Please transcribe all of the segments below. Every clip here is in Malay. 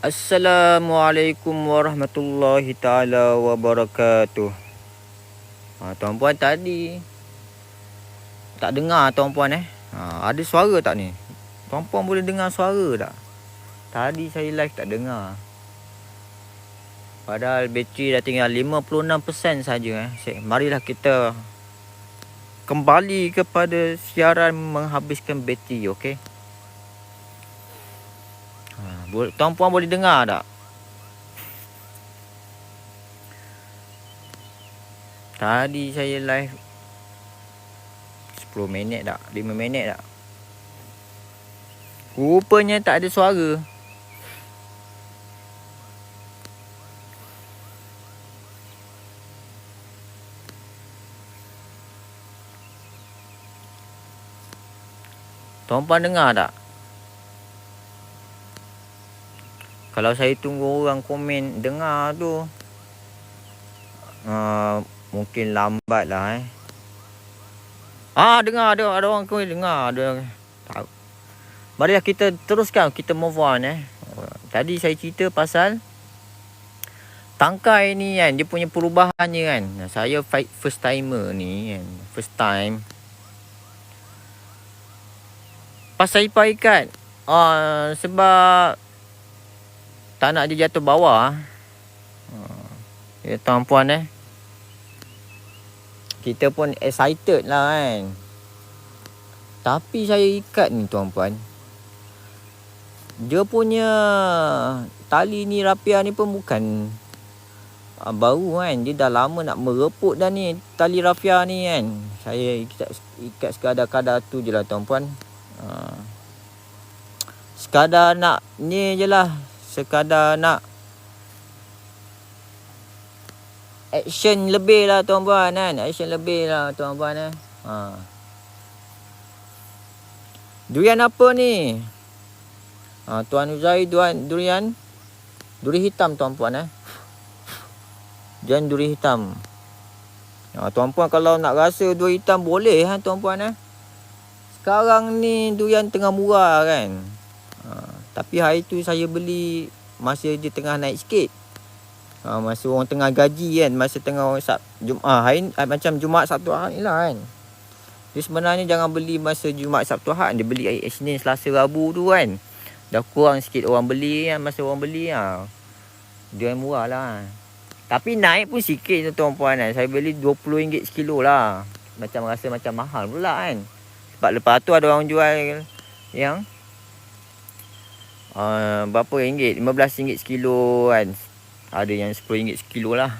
Assalamualaikum warahmatullahi taala wabarakatuh. Tuan-puan tadi tak dengar tuan-puan ada suara tak ni? Tuan-puan boleh dengar suara tak? Tadi saya live tak dengar. Padahal bateri dah tinggal 56% saja Marilah kita kembali kepada siaran menghabiskan bateri, okey? Tuan-puan boleh dengar tak? Tadi saya live 10 minit tak? 5 minit tak? Rupanya tak ada suara. Tuan-puan dengar tak? Kalau saya tunggu orang komen dengar tu, mungkin lambat lah dengar, ada orang komen dengar. Tahu. Marilah kita teruskan, kita move on Tadi saya cerita pasal tangkai ni kan, dia punya perubahannya kan. Saya first timer ni kan, first time. Pas saya ikat, sebab tak nak dia jatuh bawah. Ya tuan-puan kita pun excited lah kan. Tapi saya ikat ni tuan-puan, dia punya tali ni, rapia ni pun bukan baru kan. Dia dah lama nak mereput dah ni tali rafia ni kan. Saya ikat sekadar-kadar tu je lah tuan-puan. Sekadar nak ni je lah, sekadar nak action lebih lah tuan-puan kan. Action lebih lah tuan-puan Durian apa ni? Tuan Uzai, durian duri hitam tuan-puan Durian duri hitam. Tuan-puan kalau nak rasa duri hitam boleh tuan-puan Sekarang ni durian tengah murah kan. Tapi hari tu saya beli masa dia tengah naik sikit. Masa orang tengah gaji kan, masa tengah orang hari macam Jumaat Sabtu Ahad ni lah kan. Dia sebenarnya jangan beli masa Jumaat Sabtu Ahad. Dia beli Isnin Selasa Rabu tu kan. Dah kurang sikit orang beli kan. Masa orang beli dia murah lah. Tapi naik pun sikit tuan-puan Saya beli RM20 sekilo lah. Macam rasa macam mahal pula kan. Sebab lepas tu ada orang jual yang berapa ringgit? RM15 sekilo kan. Ada yang RM10 sekilo lah.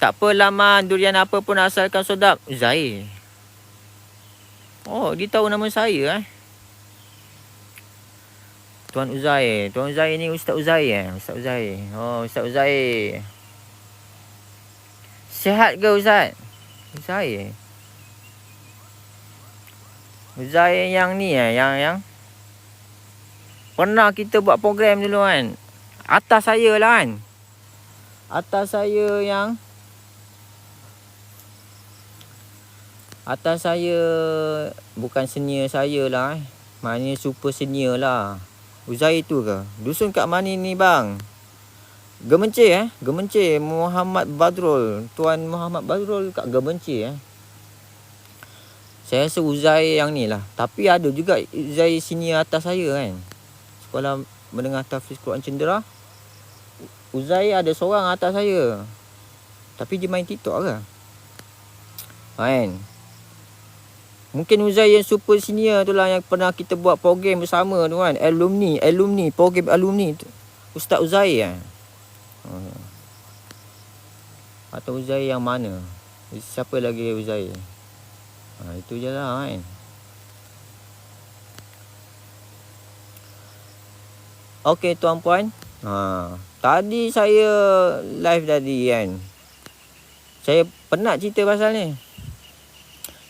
Tak apa laman, durian apa pun asalkan sedap. Uzai. Dia tahu nama saya Tuan Uzai. Tuan Uzai ni Ustaz Uzai Ustaz Uzai. Ustaz Uzai. Sihat ke Ustaz? Uzai. Uzai yang ni yang pernah kita buat program dulu kan. Atas saya lah kan. Atas saya bukan senior saya lah maknanya super senior lah. Uzai tu ke? Dusun kat mana ni bang? Gemencir Gemencir Muhammad Badrul. Tuan Muhammad Badrul kat Gemencir Saya rasa Uzai yang ni lah. Tapi ada juga Uzai senior atas saya kan. Sekolah Menengah Tahfiz Quran Cendera. Uzai ada seorang atas saya. Tapi dia main TikTok ke? Kan? Mungkin Uzai yang super senior tu lah, yang pernah kita buat program bersama tu kan. Alumni, program alumni tu. Ustaz Uzai Atau Uzai yang mana? Siapa lagi Uzai? Itu je lah kan. Okey tuan-puan. Tadi saya live tadi kan. Saya penat cerita pasal ni.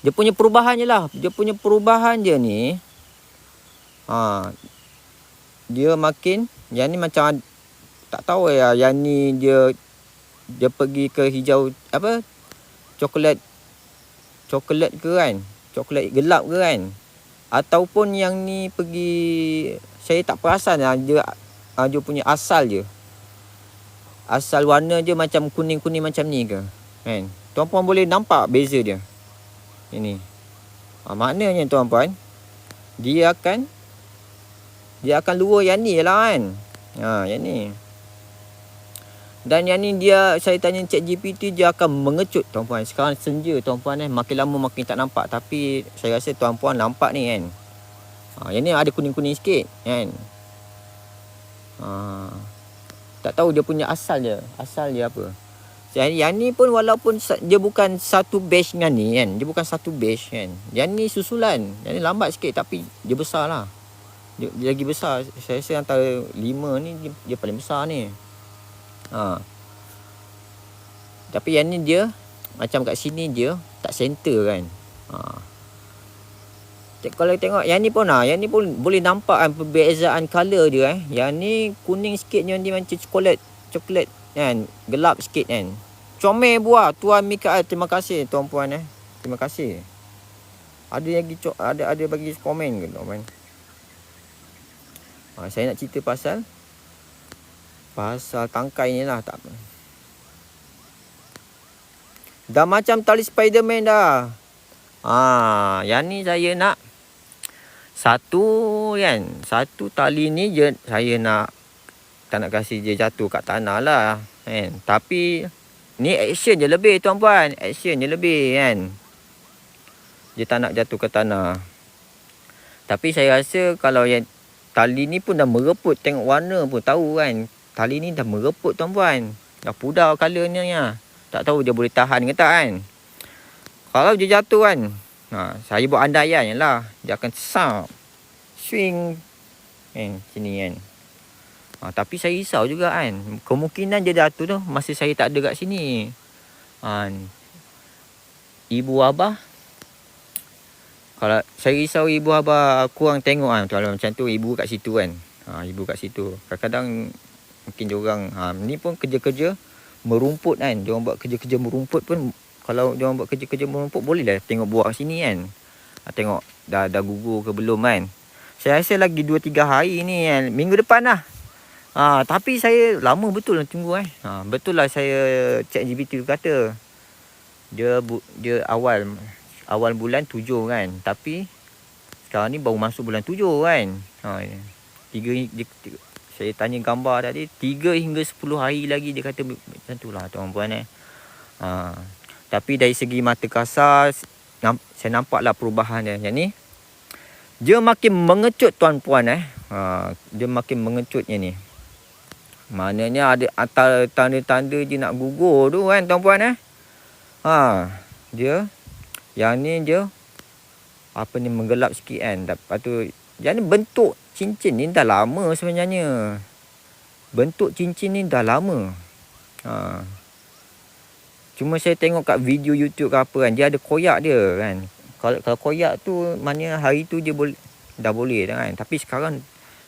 Dia punya perubahan je lah. Dia punya perubahan je ni. Dia makin. Yang ni macam tak tahu yang ni dia pergi ke hijau coklat ke kan. Coklat gelap ke kan. Ataupun yang ni pergi, saya tak perasan lah, dia punya asal je. Asal warna je macam kuning-kuning macam ni ke, kan? Tuan-puan boleh nampak beza dia. Ini. Maknanya tuan-puan, dia akan lure yang ni lah kan. Yang ni. Dan yang ni saya tanya ChatGPT, dia akan mengecut tuan-puan. Sekarang senja tuan-puan makin lama makin tak nampak. Tapi saya rasa tuan-puan nampak ni kan. Yang ni ada kuning-kuning sikit kan. Tak tahu dia punya asal dia apa. Yang ni pun walaupun dia bukan satu batch dengan ni kan. Dia bukan satu batch kan. Yang ni susulan. Yang ni lambat sikit tapi dia besar lah. Dia lagi besar. Saya rasa antara 5 ni dia paling besar ni. Tapi yang ni dia macam kat sini dia tak center kan. Kalau tengok yang ni pun boleh nampak kan perbezaan color dia Yang ni kuning sikit, yang ni macam coklat kan, gelap sikit kan. Comel buah Tuan Mikael, terima kasih tuan-puan Terima kasih. Ada lagi ada bagi komen ke tuan-puan? Saya nak cerita pasal tangkai ni lah, tak apa. Dah macam tali Spiderman dah. Yang ni saya nak satu tali ni je saya tak nak kasih dia jatuh kat tanah lah kan. Tapi ni action je lebih tuan-puan, action je lebih kan. Dia tak nak jatuh ke tanah. Tapi saya rasa kalau yang tali ni pun dah mereput, tengok warna pun tahu kan. Tali ni dah mereput tuan-puan. Dah pudar colour ni. Tak tahu dia boleh tahan ke tak kan. Kalau dia jatuh kan, saya buat andaian je lah. Dia akan swing sini kan. Tapi saya risau juga kan. Kemungkinan dia jatuh tu masa saya tak ada kat sini. Ibu abah, kalau saya risau ibu abah kurang tengok kan. Kalau macam tu ibu kat situ kan. Ibu kat situ. Kadang-kadang mungkin diorang ni pun kerja-kerja merumput kan. Diorang buat kerja-kerja merumput pun, kalau diorang buat kerja-kerja merumput boleh lah tengok buah sini kan. Tengok dah gugur ke belum kan. Saya rasa lagi 2-3 hari ni kan. Minggu depan lah. Tapi saya lama betul lah tunggu betul lah saya ChatGPT kata dia awal bulan 7 kan. Tapi sekarang ni baru masuk bulan 7 kan. Saya tanya gambar tadi 3 hingga 10 hari lagi dia kata macam tu lah tuan-puan Tapi dari segi mata kasar saya nampak lah perubahan dia. Yang ni dia makin mengecut tuan-puan dia makin mengecutnya ni. Maknanya ada antara tanda-tanda dia nak gugur tu kan tuan-puan Dia yang ni dia menggelap sikit kan. Lepas tu yang ni bentuk cincin ni dah lama sebenarnya. Bentuk cincin ni dah lama. Cuma saya tengok kat video YouTube ke apa kan, dia ada koyak dia kan. Kalau koyak tu maknanya hari tu dia dah boleh dah kan. Tapi sekarang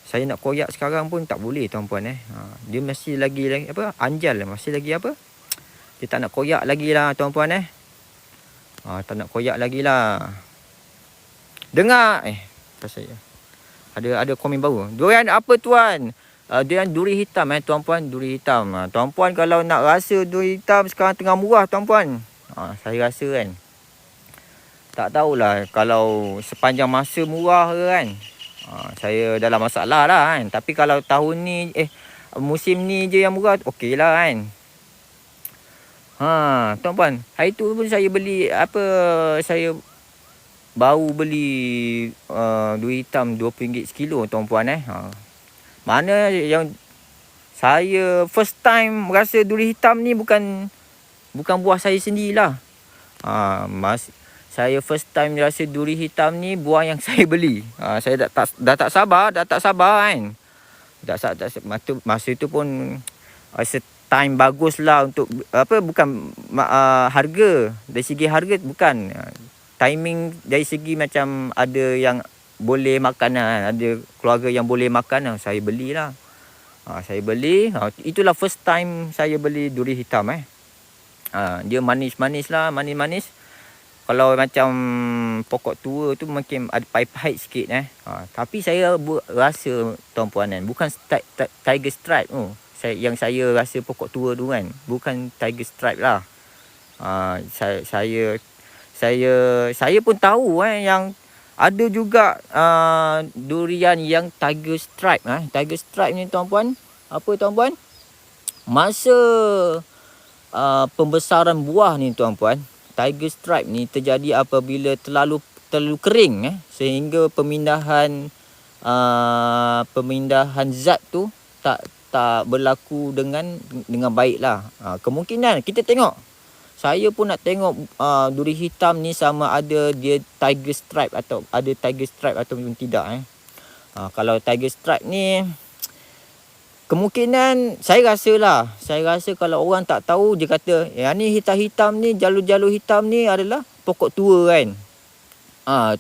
saya nak koyak sekarang pun tak boleh tuan-puan Dia masih lagi anjal masih lagi dia tak nak koyak lagi lah tuan-puan tak nak koyak lagi lah. Dengar saya ada komen baru. Durian apa tuan? Durian duri hitam tuan-puan, duri hitam. Tuan-puan kalau nak rasa duri hitam sekarang tengah murah tuan-puan. Saya rasa kan. Tak tahulah kalau sepanjang masa murah ke kan. Saya dalam masalah lah kan. Tapi kalau tahun ni musim ni je yang murah, okey lah kan. Tuan-puan, hari tu pun saya beli saya baru beli duri hitam RM20 sekilo tuan-puan Mana yang saya first time rasa duri hitam ni bukan buah saya sendirilah. Saya first time rasa duri hitam ni buah yang saya beli. Saya dah tak sabar kan. Masa tu pun time bagus lah untuk bukan harga. Dari segi harga bukan. Timing dari segi macam ada yang boleh makan ada keluarga yang boleh makan saya belilah. Saya beli. Itulah first time saya beli duri hitam Dia manis-manis lah, manis-manis. Kalau macam pokok tua tu mungkin ada pahit-pahit sikit tapi saya rasa tuan-puan kan, bukan tiger stripe tu. Saya rasa pokok tua tu kan, bukan tiger stripe lah. Saya pun tahu yang ada juga durian yang tiger stripe. Tiger stripe ni tuan-puan, apa tuan-puan? Masa pembesaran buah ni tuan-puan, tiger stripe ni terjadi apabila terlalu kering sehingga pemindahan zat tu tak berlaku dengan baik lah. Kemungkinan kita tengok, saya pun nak tengok duri hitam ni sama ada dia tiger stripe atau tidak. Kalau tiger stripe ni kemungkinan saya rasa kalau orang tak tahu, dia kata yang ni hitam-hitam ni, jalur-jalur hitam ni adalah pokok tua kan.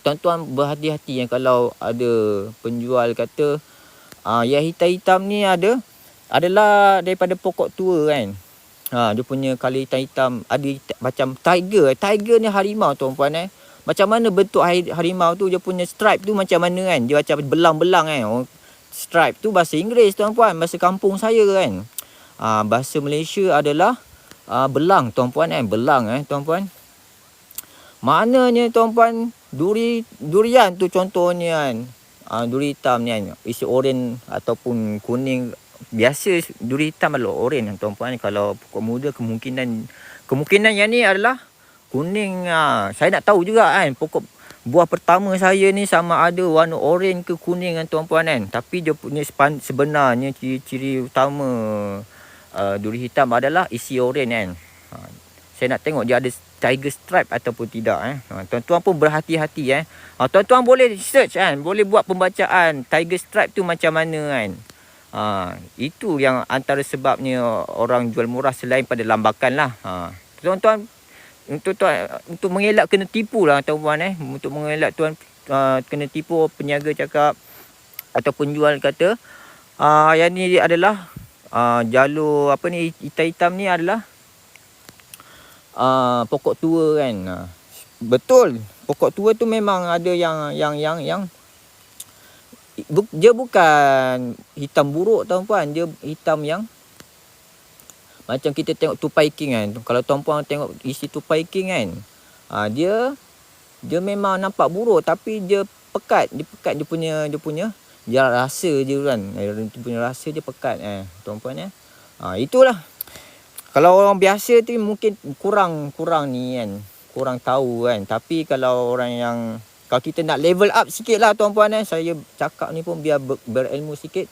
Tuan-tuan berhati-hati kalau ada penjual kata yang hitam-hitam ni adalah daripada pokok tua kan. Dia punya colour hitam-hitam ada macam tiger. Tiger ni harimau tuan-puan Macam mana bentuk harimau tu, dia punya stripe tu macam mana kan? Dia macam belang-belang kan. Stripe tu bahasa Inggeris tuan-puan, bahasa kampung saya kan. Bahasa Malaysia adalah belang tuan-puan belang tuan-puan. Maknanya tuan-puan, durian tu contohnya kan, duri hitam ni kan, isi oren ataupun kuning. Biasa duri hitam adalah oren tuan-puan. Kalau pokok muda kemungkinan yang ni adalah kuning. Saya nak tahu juga kan, pokok buah pertama saya ni sama ada warna oren ke kuning kan tuan-puan kan. Tapi dia punya sebenarnya ciri-ciri utama duri hitam adalah isi oren kan. Saya nak tengok dia ada tiger stripe ataupun tidak Tuan-tuan pun berhati-hati tuan-tuan boleh search kan, boleh buat pembacaan tiger stripe tu macam mana kan. Itu yang antara sebabnya orang jual murah selain pada lambakan lah. Tuan-tuan, untuk mengelak kena tipu lah tuan-tuan Untuk mengelak kena tipu, peniaga cakap atau penjual kata yang ni adalah jalur hitam-hitam ni adalah pokok tua kan. Betul, pokok tua tu memang ada yang dia bukan hitam buruk tuan-puan, dia hitam yang macam kita tengok tupai king kan. Kalau tuan-puan tengok isi tupai king kan, dia memang nampak buruk tapi dia pekat, dia punya rasa je kan. Dia punya rasa dia pekat tuan-puan itulah. Kalau orang biasa tu mungkin kurang ni kan, kurang tahu kan. Tapi kalau orang yang, kalau kita nak level up sikit lah tuan-puan saya cakap ni pun biar berilmu sikit.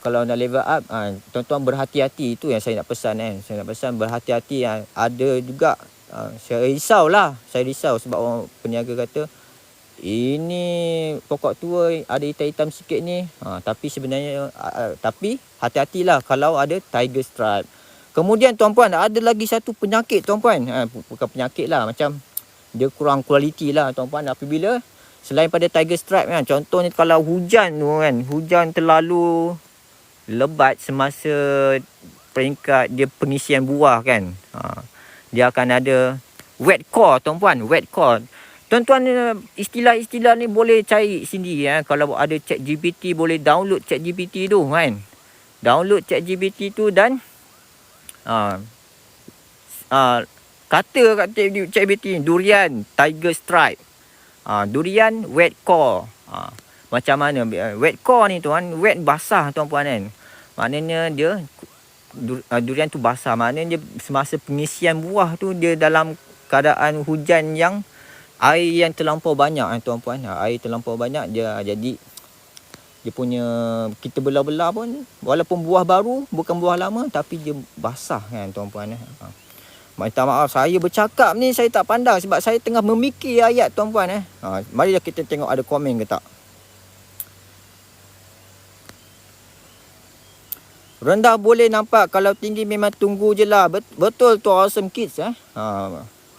Kalau nak level up, tuan-tuan berhati-hati. Itu yang saya nak pesan Saya nak pesan berhati-hati. Ada juga saya risau sebab orang peniaga kata ini pokok tua ada hitam-hitam sikit ni. Tapi sebenarnya tapi hati-hatilah kalau ada tiger stripe. Kemudian tuan-puan, ada lagi satu penyakit tuan-puan. Bukan penyakit lah, macam dia kurang kualiti lah tuan-puan. Apabila selain pada tiger stripe kan, contohnya kalau hujan tu kan, hujan terlalu lebat semasa peringkat dia pengisian buah kan, dia akan ada wet core tuan-puan. Wet core tuan-tuan, istilah-istilah ni boleh cari sendiri Kalau ada ChatGPT, boleh download ChatGPT tu kan. Download ChatGPT tu dan kata kat ChatGPT durian tiger stripe, durian wet core. Macam mana wet core ni tuan? Wet basah tuan-puan kan. Maknanya dia durian tu basah. Maknanya dia semasa pengisian buah tu dia dalam keadaan hujan yang air yang terlampau banyak tuan-puan. Air terlampau banyak dia jadi dia punya, kita belah-belah pun walaupun buah baru, bukan buah lama, tapi dia basah kan tuan-puan. Minta maaf saya bercakap ni saya tak pandai sebab saya tengah memikir ayat tuan-puan Marilah kita tengok ada komen ke tak. Rendah boleh nampak, kalau tinggi memang tunggu je lah. Betul tu Awesome Kids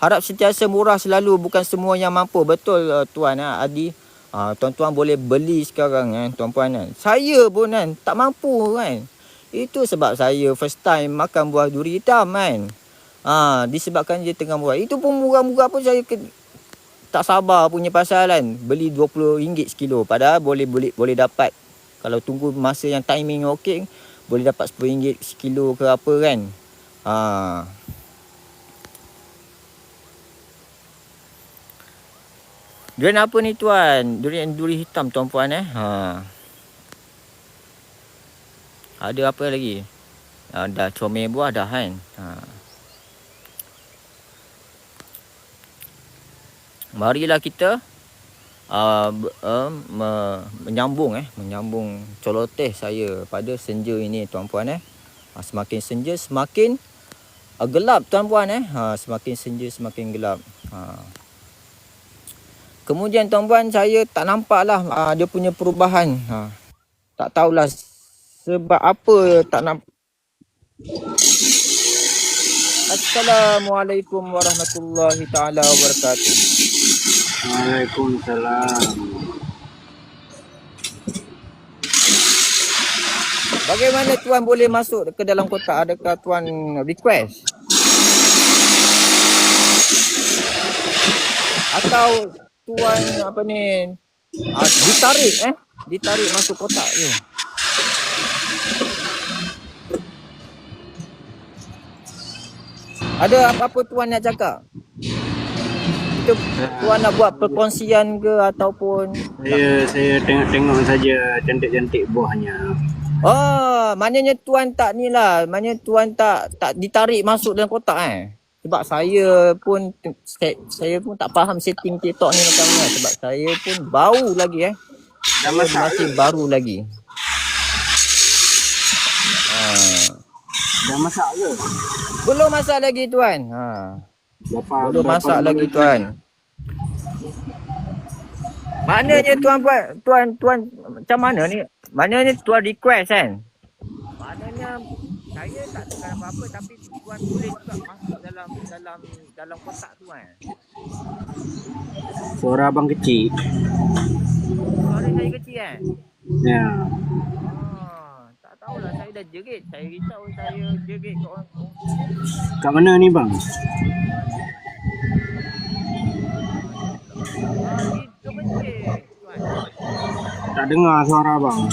harap sentiasa murah selalu, bukan semua yang mampu. Betul tuan Adi. Tuan-tuan boleh beli sekarang tuan-puan Saya pun tak mampu kan. Itu sebab saya first time makan buah duri hitam kan. Disebabkan dia tengah murah. Itu pun murah-murah pun saya tak sabar punya pasal kan. Beli RM20 sekilo. Padahal boleh dapat. Kalau tunggu masa yang timing okey, boleh dapat RM10 sekilo ke apa kan. Durian apa ni tuan? Duri hitam tuan-puan Ada apa lagi? Dah comel buah dah kan. Marilah kita menyambung celoteh saya pada senja ini tuan-puan semakin senja semakin gelap tuan-puan semakin senja semakin gelap. Kemudian tuan-puan, saya tak nampaklah dia punya perubahan. Tak tahulah sebab apa tak nampak. Assalamualaikum warahmatullahi taala wabarakatuh. Waalaikumsalam. Bagaimana tuan boleh masuk ke dalam kotak? Adakah tuan request? Atau tuan apa ni ditarik masuk kotak tu? Ada apa-apa tuan nak cakap? Tuan nak buat perkongsian ke ataupun Saya tengok-tengok saja cantik-cantik buahnya. Oh, maknanya tuan tak ni lah. Maknanya tuan tak ditarik masuk dalam kotak Sebab saya pun tak faham setting TikTok ni macam mana. Sebab saya pun baru lagi Dah masak masih baru lagi. Dah masak ke? Belum masak lagi tuan. Belum masak lagi tuan. Maknanya tuan macam mana ni? Maknanya tuan request kan? Maknanya saya tak tekan apa-apa tapi tuan boleh juga masuk dalam kotak tu Suara abang kecil. Suara saya kecil Ya. Tak tahulah, saya dah jerit. Saya risau saya jerit ke orang. Kat mana ni bang? Di Kemencik tuan. Tak dengar suara abang.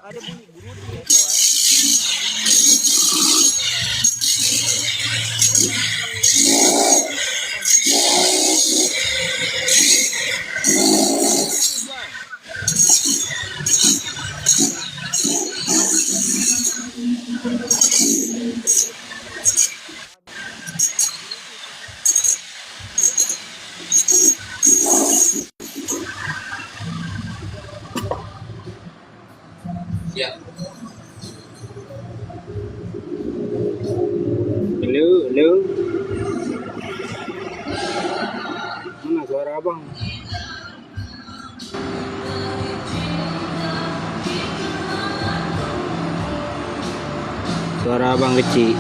Ada bunyi berudi tuan. Ya. Hello. Mana suara abang? Suara abang kecil.